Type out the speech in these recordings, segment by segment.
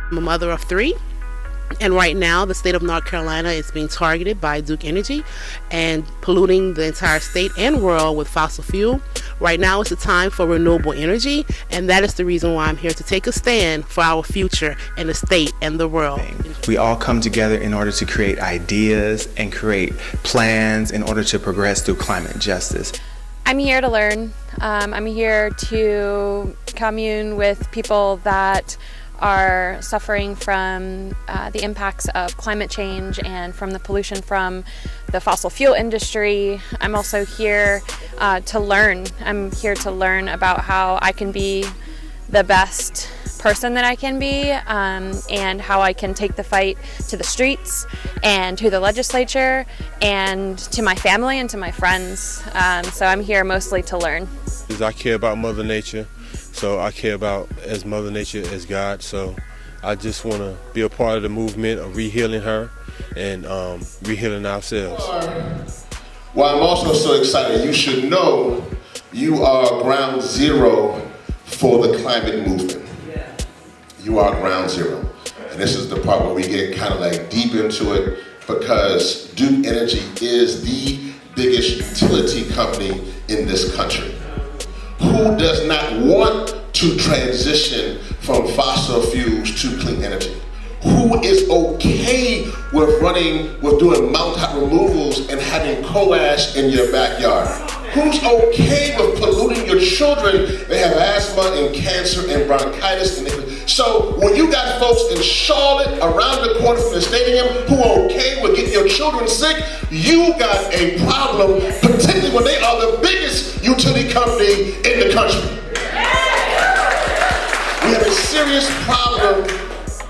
I'm a mother of three. And right now, the state of North Carolina is being targeted by Duke Energy and polluting the entire state and world with fossil fuel. Right now is the time for renewable energy, and that is the reason why I'm here to take a stand for our future in the state and the world. We all come together in order to create ideas and create plans in order to progress through climate justice. I'm here to learn. I'm here to commune with people that are suffering from the impacts of climate change and from the pollution from the fossil fuel industry. I'm also here to learn. I'm here to learn about how I can be the best person that I can be, and how I can take the fight to the streets and to the legislature and to my family and to my friends. So I'm here mostly to learn. I care about Mother Nature. So I care about as Mother Nature as God. So I just want to be a part of the movement of rehealing her and rehealing ourselves. Well, I'm also so excited. You should know you are ground zero for the climate movement. You are ground zero. And this is the part where we get kind of like deep into it, because Duke Energy is the biggest utility company in this country. Who does not want to transition from fossil fuels to clean energy? Who is okay with doing mountaintop removals and having coal ash in your backyard? Who's okay with polluting your children? They have asthma and cancer and bronchitis. So when you got folks in Charlotte around the corner from the stadium who are okay with getting your children sick, you got a problem, particularly when they are the biggest utility company in the country. We have a serious problem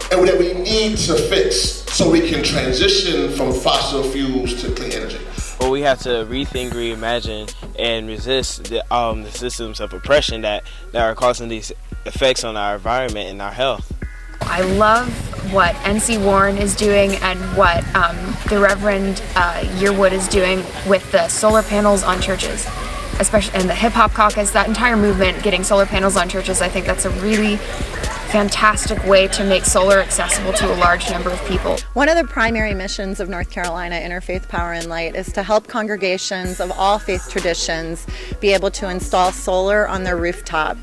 and that we need to fix so we can transition from fossil fuels to clean energy. Well, we have to rethink, reimagine, and resist the systems of oppression that are causing these effects on our environment and our health. I love what NC Warren is doing and what the Reverend Yearwood is doing with the solar panels on churches, especially in the Hip Hop Caucus, that entire movement getting solar panels on churches. I think that's a really fantastic way to make solar accessible to a large number of people. One of the primary missions of North Carolina Interfaith Power and Light is to help congregations of all faith traditions be able to install solar on their rooftop.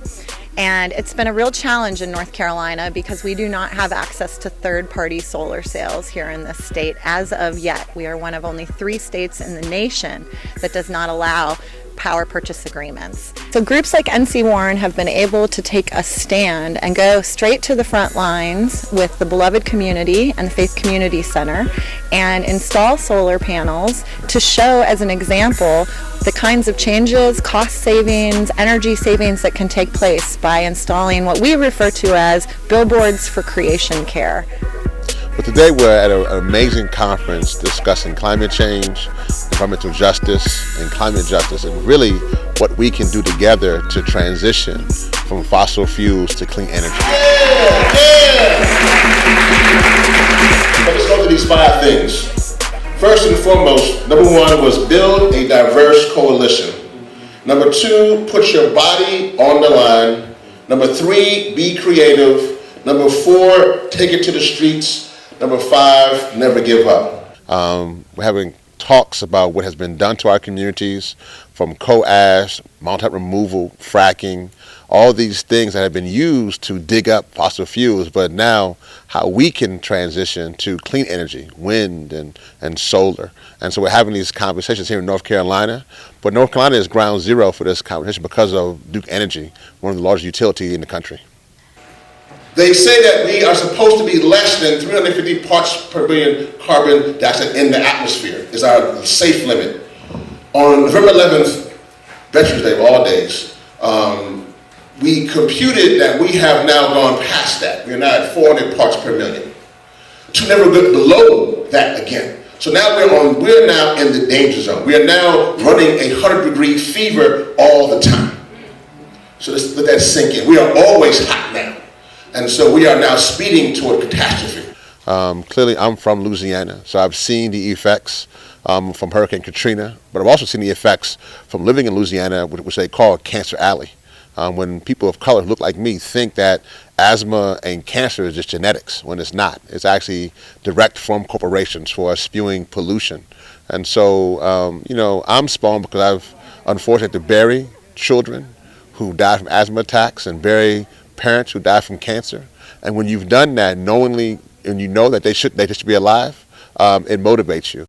And it's been a real challenge in North Carolina because we do not have access to third-party solar sales here in this state as of yet. We are one of only 3 states in the nation that does not allow power purchase agreements. So groups like NC Warren have been able to take a stand and go straight to the front lines with the beloved community and the Faith Community Center and install solar panels to show as an example the kinds of changes, cost savings, energy savings that can take place by installing what we refer to as billboards for creation care. But today we're at an amazing conference discussing climate change, environmental justice, and climate justice, and really what we can do together to transition from fossil fuels to clean energy. Let's go to these 5 things. First and foremost, number 1 was build a diverse coalition. Number 2, put your body on the line. Number 3, be creative. Number 4, take it to the streets. Number 5, never give up. We're having talks about what has been done to our communities, from coal ash, mountaintop removal, fracking, all these things that have been used to dig up fossil fuels, but now how we can transition to clean energy, wind and solar. And so we're having these conversations here in North Carolina, but North Carolina is ground zero for this conversation because of Duke Energy, one of the largest utilities in the country. They say that we are supposed to be less than 350 parts per billion carbon dioxide in the atmosphere is our safe limit. On November 11th, Veterans Day of all days, we computed that we have now gone past that. We're now at 400 parts per million. To never get below that again. So now we're now in the danger zone. We are now running a 100-degree fever all the time. So let's let that sink in. We are always hot now. And so we are now speeding toward catastrophe. Clearly, I'm from Louisiana, so I've seen the effects from Hurricane Katrina, but I've also seen the effects from living in Louisiana, which they call Cancer Alley. When people of color look like me think that asthma and cancer is just genetics, when it's not. It's actually direct from corporations for spewing pollution. And so, I'm spawned because I've unfortunately to bury children who die from asthma attacks and bury parents who die from cancer. And when you've done that knowingly and you know that they should be alive, it motivates you.